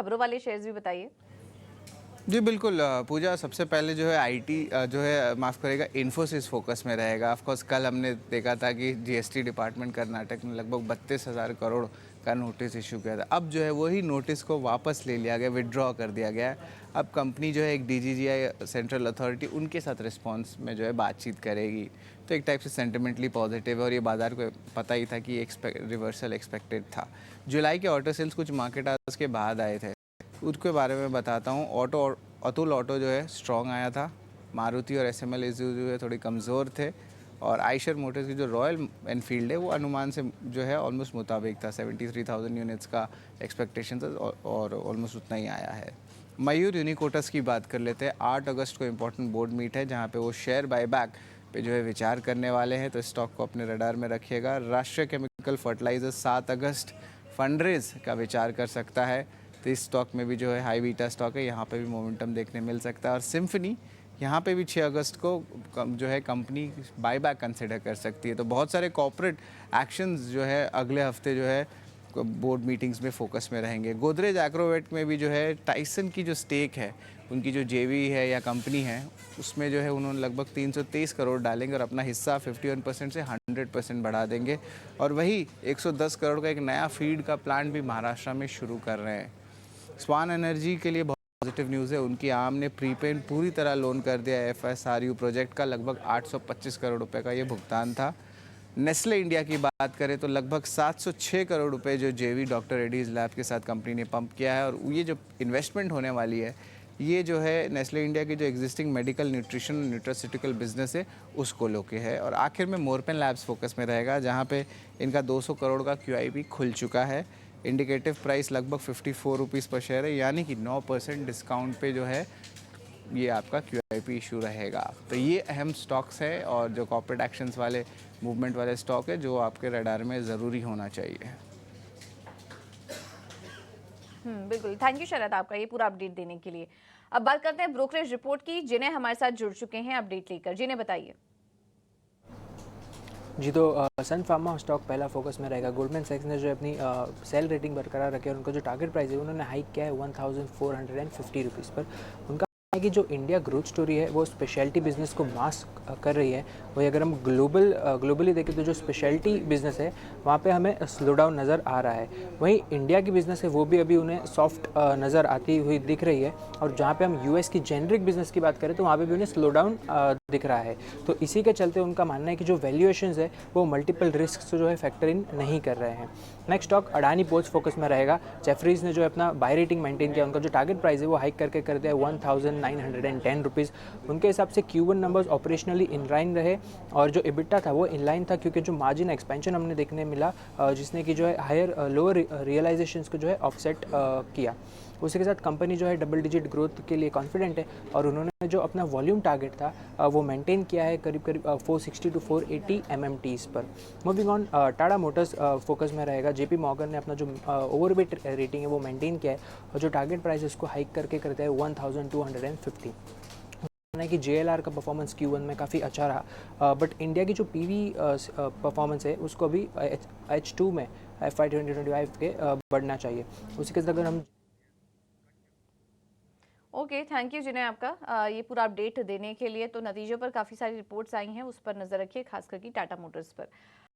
खबरों वाले शेयर्स भी बताइए। जी बिल्कुल पूजा, सबसे पहले जो है आईटी जो है माफ़ करेगा इन्फोसिस फोकस में रहेगा। ऑफ कोर्स कल हमने देखा था कि जीएसटी डिपार्टमेंट कर्नाटक ने लगभग 32,000 करोड़ का नोटिस इशू किया था। अब जो है वही नोटिस को वापस ले लिया गया, विड्रॉ कर दिया गया है। अब कंपनी जो है एक डीजीजीआई सेंट्रल अथॉरिटी उनके साथ रिस्पॉन्स में जो है बातचीत करेगी। तो एक टाइप से सेंटिमेंटली पॉजिटिव है और ये बाजार को पता ही था कि रिवर्सल एक्सपेक्टेड था। जुलाई के ऑटो सेल्स कुछ मार्केट आवर्स के बाद आए थे, उसके बारे में बताता हूँ। अतुल ऑटो जो है स्ट्रॉन्ग आया था। मारुति और एसएमएल जो है थोड़ी कमज़ोर थे। और आइशर मोटर्स की जो रॉयल एनफील्ड है वो अनुमान से जो है ऑलमोस्ट मुताबिक था। 73,000 यूनिट्स का एक्सपेक्टेशन था और ऑलमोस्ट उतना ही आया है। मयूर यूनिकोटस की बात कर लेते हैं। 8 अगस्त को इम्पोर्टेंट बोर्ड मीट है जहाँ पे वो शेयर बायबैक पे जो है विचार करने वाले हैं, तो स्टॉक को अपने रडार में रखिएगा। राष्ट्रीय केमिकल फर्टिलाइजर 7 अगस्त फंडरेज का विचार कर सकता है, तो इस स्टॉक में भी जो है हाई बीटा स्टॉक है, यहाँ पे भी मोमेंटम देखने मिल सकता है। और सिम्फनी यहाँ पे भी 6 अगस्त को जो है कंपनी बायबैक कंसिडर कर सकती है। तो बहुत सारे कॉर्पोरेट एक्शंस जो है अगले हफ्ते जो है बोर्ड मीटिंग्स में फोकस में रहेंगे। गोदरेज एग्रोवेट में भी जो है टाइसन की जो स्टेक है, उनकी जो जेवी है या कंपनी है, उसमें जो है उन्होंने लगभग 323 करोड़ डालेंगे और अपना हिस्सा 51% से 100% बढ़ा देंगे। और वही 110 करोड़ का एक नया फीड का प्लांट भी महाराष्ट्र में शुरू कर रहे हैं। स्वान एनर्जी के लिए बहुत पॉजिटिव न्यूज़ है। उनकी आम ने प्रीपेड पूरी तरह लोन कर दिया। एफएसआरयू प्रोजेक्ट का लगभग 825 करोड़ रुपए का ये भुगतान था। नेस्ले इंडिया की बात करें तो लगभग 706 करोड़ रुपए जो जेवी डॉक्टर रेड्डीज लैब के साथ कंपनी ने पंप किया है। और ये जो इन्वेस्टमेंट होने वाली है, ये जो है नेस्ले इंडिया की जो existing medical nutrition nutraceutical business है उसको लोके है। और आखिर में मोरपेन लैब्स फोकस में रहेगा, जहाँ पे इनका 200 करोड़ का क्यूआईपी खुल चुका है। इंडिकेटिव प्राइस लगभग 54 रुपीज़ पर शेयर है, यानी कि 9% डिस्काउंट पे जो है ये आपका क्यूआईपी इशू रहेगा। तो ये अहम स्टॉक्स है और जो कॉर्पोरेट एक्शंस वाले मूवमेंट वाले स्टॉक है जो आपके रडार में ज़रूरी होना चाहिए। बिल्कुल। थैंक यू शरद आपका ये पूरा अपडेट देने के लिए। अब बात करते हैं ब्रोकरेज रिपोर्ट की, जिन्हें हमारे साथ जुड़ चुके हैं अपडेट लेकर। जिन्हें बताइए। जी, तो सन फार्मा स्टॉक पहला फोकस में रहेगा। गोल्डमैन सैक्स ने जो अपनी सेल रेटिंग बरकरार रखी है और उनका जो टारगेट प्राइस है उन्होंने हाइक किया है 1450 रुपीज़ पर। उनका है कि जो इंडिया ग्रोथ स्टोरी है वो स्पेशलिटी बिजनेस को मास कर रही है। वही अगर हम ग्लोबली देखें तो जो स्पेशलिटी बिजनेस है वहाँ पे हमें स्लो डाउन नज़र आ रहा है। वहीं इंडिया की बिज़नेस है वो भी अभी उन्हें सॉफ्ट नज़र आती हुई दिख रही है। और जहाँ पे हम यूएस की जेनरिक बिजनेस की बात करें तो वहाँ पे भी उन्हें स्लो डाउन दिख रहा है। तो इसी के चलते उनका मानना है कि जो वैल्यूएशंस है वो मल्टीपल रिस्क जो है फैक्टर इन नहीं कर रहे हैं। Next stock Adani ports focus में रहेगा। जेफरीज ने जो अपना बाय रेटिंग मेंटेन किया, उनका जो टारगेट प्राइस है वो हाइक करके कर दिया 1910 रुपीज़। उनके हिसाब से Q1 numbers operationally in line रहे और जो इबिटा था वो इन लाइन था, क्योंकि जो मार्जिन एक्सपेंशन हमने देखने मिला जिसने कि जो है हायर लोअर रियलाइजेशंस को जो है ऑफसेट किया। उसी के साथ कंपनी जो है डबल डिजिट ग्रोथ के लिए कॉन्फिडेंट है और उन्होंने जो अपना वॉल्यूम टारगेट था वो मेंटेन किया है करीब 460 टू 480 MMTs पर। Moving on, Tata Motors focus में रहेगा। जेपी मॉर्गन ने अपना जो ओवरवेट रेटिंग है वो मेंटेन किया है और जो टारगेट प्राइस है उसको हाइक करके करता है 1250। है कि JLR का परफॉर्मेंस Q1 में काफ़ी अच्छा रहा, बट इंडिया की जो PV परफॉर्मेंस है उसको अभी H2 में FY 2025 के बढ़ना चाहिए। उसी के साथ अगर हम ओके, थैंक यू जिन्हें आपका ये पूरा अपडेट देने के लिए। तो नतीजों पर काफ़ी सारी रिपोर्ट्स आई हैं, उस पर नज़र रखिए, खास करके टाटा मोटर्स पर।